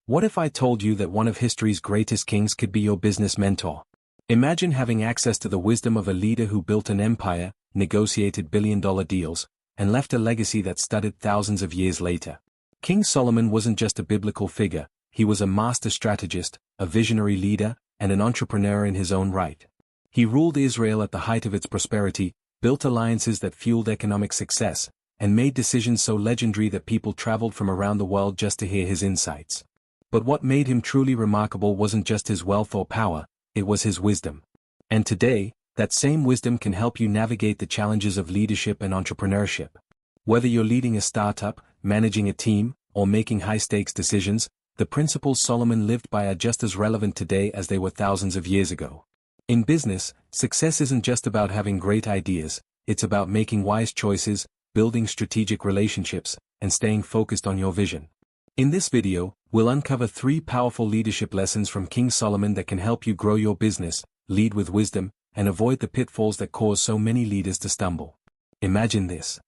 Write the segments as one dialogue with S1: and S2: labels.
S1: What if I told you that one of history's greatest kings could be your business mentor? Imagine having access to the wisdom of a leader who built an empire, negotiated billion-dollar deals, and left a legacy that studded thousands of years later. King Solomon wasn't just a biblical figure, he was a master strategist, a visionary leader, and an entrepreneur in his own right. He ruled Israel at the height of its prosperity, built alliances that fueled economic success, and made decisions so legendary that people traveled from around the world just to hear his insights. But what made him truly remarkable wasn't just his wealth or power, it was his wisdom. And today, that same wisdom can help you navigate the challenges of leadership and entrepreneurship. Whether you're leading a startup, managing a team, or making high-stakes decisions, the principles Solomon lived by are just as relevant today as they were thousands of years ago. In business, success isn't just about having great ideas, it's about making wise choices, building strategic relationships, and staying focused on your vision. In this video, we'll uncover 3 powerful leadership lessons from King Solomon that can help you grow your business, lead with wisdom, and avoid the pitfalls that cause so many leaders to stumble. Imagine this.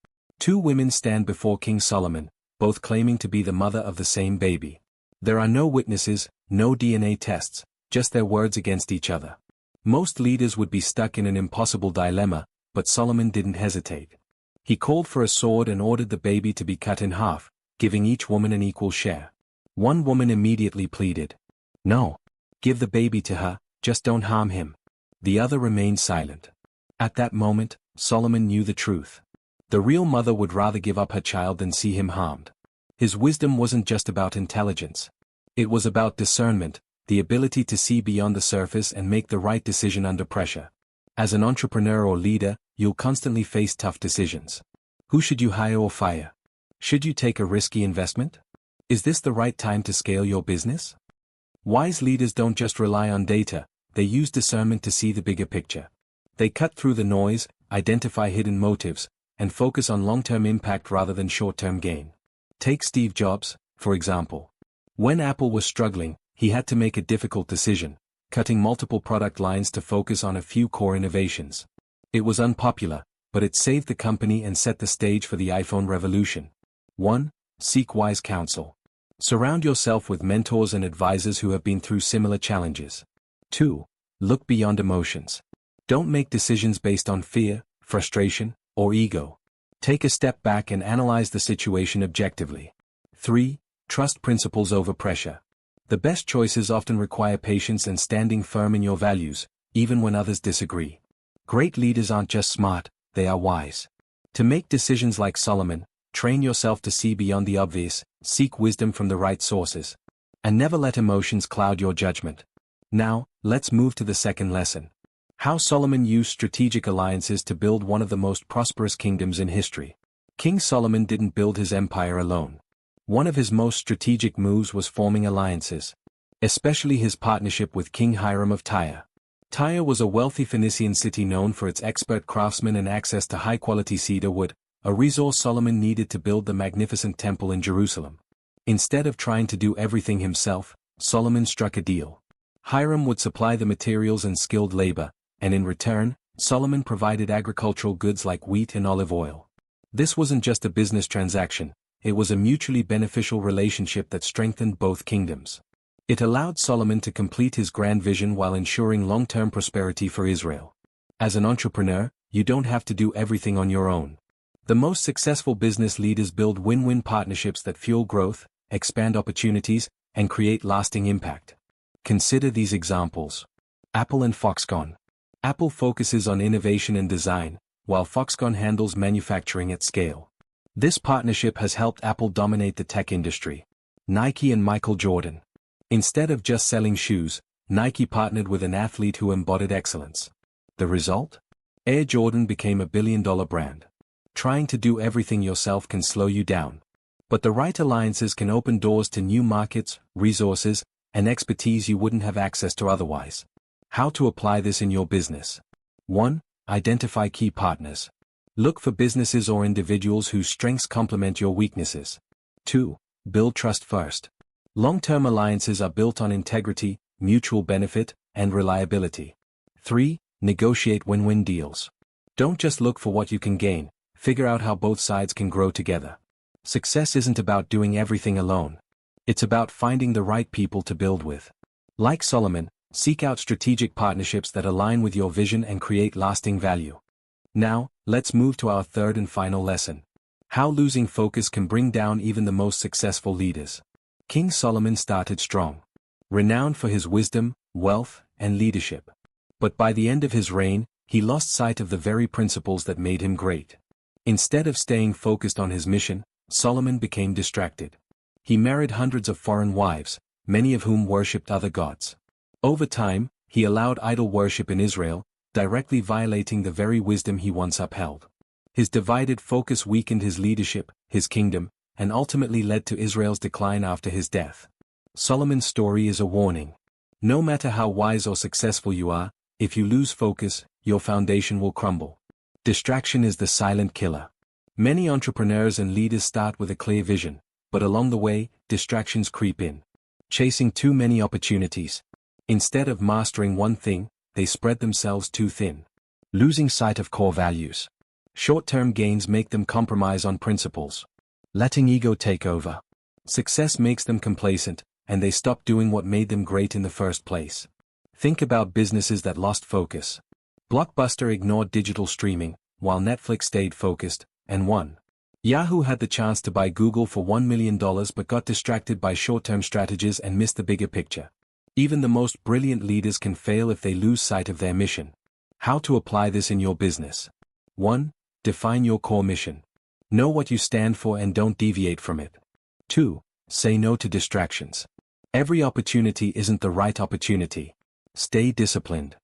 S1: 2 women stand before King Solomon, both claiming to be the mother of the same baby. There are no witnesses, no DNA tests, just their words against each other. Most leaders would be stuck in an impossible dilemma, but Solomon didn't hesitate. He called for a sword and ordered the baby to be cut in half, giving each woman an equal share. One woman immediately pleaded, "No. Give the baby to her, just don't harm him." The other remained silent. At that moment, Solomon knew the truth. The real mother would rather give up her child than see him harmed. His wisdom wasn't just about intelligence. It was about discernment, the ability to see beyond the surface and make the right decision under pressure. As an entrepreneur or leader, you'll constantly face tough decisions. Who should you hire or fire? Should you take a risky investment? Is this the right time to scale your business? Wise leaders don't just rely on data, they use discernment to see the bigger picture. They cut through the noise, identify hidden motives, and focus on long-term impact rather than short-term gain. Take Steve Jobs, for example. When Apple was struggling, he had to make a difficult decision, cutting multiple product lines to focus on a few core innovations. It was unpopular, but it saved the company and set the stage for the iPhone revolution. 1. Seek wise counsel. Surround yourself with mentors and advisors who have been through similar challenges. 2. Look beyond emotions. Don't make decisions based on fear, frustration, or ego. Take a step back and analyze the situation objectively. 3. Trust principles over pressure. The best choices often require patience and standing firm in your values, even when others disagree. Great leaders aren't just smart, they are wise. To make decisions like Solomon, train yourself to see beyond the obvious, seek wisdom from the right sources. And never let emotions cloud your judgment. Now, let's move to the second lesson. How Solomon used strategic alliances to build one of the most prosperous kingdoms in history. King Solomon didn't build his empire alone. One of his most strategic moves was forming alliances. Especially his partnership with King Hiram of Tyre. Tyre was a wealthy Phoenician city known for its expert craftsmen and access to high-quality cedar wood, a resource Solomon needed to build the magnificent temple in Jerusalem. Instead of trying to do everything himself, Solomon struck a deal. Hiram would supply the materials and skilled labor, and in return, Solomon provided agricultural goods like wheat and olive oil. This wasn't just a business transaction, it was a mutually beneficial relationship that strengthened both kingdoms. It allowed Solomon to complete his grand vision while ensuring long-term prosperity for Israel. As an entrepreneur, you don't have to do everything on your own. The most successful business leaders build win-win partnerships that fuel growth, expand opportunities, and create lasting impact. Consider these examples. Apple and Foxconn. Apple focuses on innovation and design, while Foxconn handles manufacturing at scale. This partnership has helped Apple dominate the tech industry. Nike and Michael Jordan. Instead of just selling shoes, Nike partnered with an athlete who embodied excellence. The result? Air Jordan became a billion-dollar brand. Trying to do everything yourself can slow you down. But the right alliances can open doors to new markets, resources, and expertise you wouldn't have access to otherwise. How to apply this in your business? 1. Identify key partners. Look for businesses or individuals whose strengths complement your weaknesses. 2. Build trust first. Long-term alliances are built on integrity, mutual benefit, and reliability. 3. Negotiate win-win deals. Don't just look for what you can gain, figure out how both sides can grow together. Success isn't about doing everything alone. It's about finding the right people to build with. Like Solomon, seek out strategic partnerships that align with your vision and create lasting value. Now, let's move to our third and final lesson. How losing focus can bring down even the most successful leaders. King Solomon started strong, renowned for his wisdom, wealth, and leadership. But by the end of his reign, he lost sight of the very principles that made him great. Instead of staying focused on his mission, Solomon became distracted. He married hundreds of foreign wives, many of whom worshipped other gods. Over time, he allowed idol worship in Israel, directly violating the very wisdom he once upheld. His divided focus weakened his leadership, his kingdom, and ultimately led to Israel's decline after his death. Solomon's story is a warning. No matter how wise or successful you are, if you lose focus, your foundation will crumble. Distraction is the silent killer. Many entrepreneurs and leaders start with a clear vision, but along the way, distractions creep in. Chasing too many opportunities. Instead of mastering one thing, they spread themselves too thin. Losing sight of core values. Short-term gains make them compromise on principles. Letting ego take over. Success makes them complacent, and they stop doing what made them great in the first place. Think about businesses that lost focus. Blockbuster ignored digital streaming, while Netflix stayed focused, and won. Yahoo had the chance to buy Google for $1 million but got distracted by short-term strategies and missed the bigger picture. Even the most brilliant leaders can fail if they lose sight of their mission. How to apply this in your business? 1. Define your core mission. Know what you stand for and don't deviate from it. 2. Say no to distractions. Every opportunity isn't the right opportunity. Stay disciplined.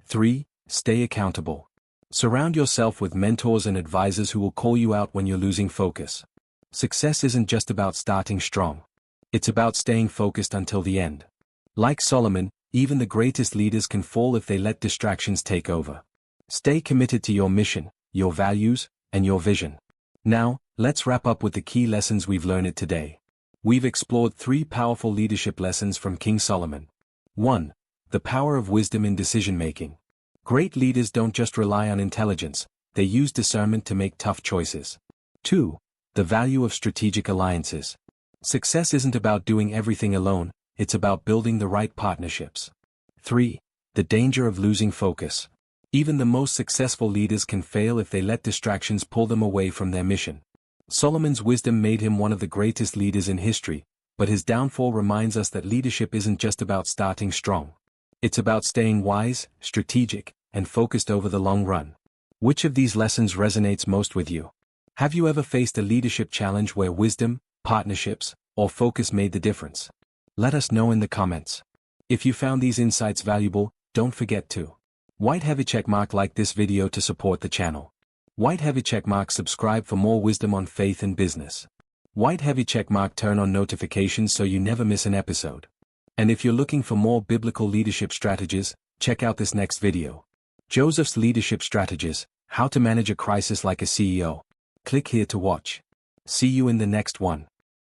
S1: 3. Stay accountable. Surround yourself with mentors and advisors who will call you out when you're losing focus. Success isn't just about starting strong. It's about staying focused until the end. Like Solomon, even the greatest leaders can fall if they let distractions take over. Stay committed to your mission, your values, and your vision. Now, let's wrap up with the key lessons we've learned today. We've explored 3 powerful leadership lessons from King Solomon. 1. The power of wisdom in decision-making. Great leaders don't just rely on intelligence, they use discernment to make tough choices. 2. The value of strategic alliances. Success isn't about doing everything alone, it's about building the right partnerships. 3. The danger of losing focus. Even the most successful leaders can fail if they let distractions pull them away from their mission. Solomon's wisdom made him one of the greatest leaders in history, but his downfall reminds us that leadership isn't just about starting strong. It's about staying wise, strategic, and focused over the long run. Which of these lessons resonates most with you? Have you ever faced a leadership challenge where wisdom, partnerships, or focus made the difference? Let us know in the comments. If you found these insights valuable, don't forget to white heavy checkmark like this video to support the channel. White heavy checkmark subscribe for more wisdom on faith and business. White heavy checkmark turn on notifications so you never miss an episode. And if you're looking for more biblical leadership strategies, check out this next video. Joseph's Leadership Strategies, How to Manage a Crisis Like a CEO. Click here to watch. See you in the next one.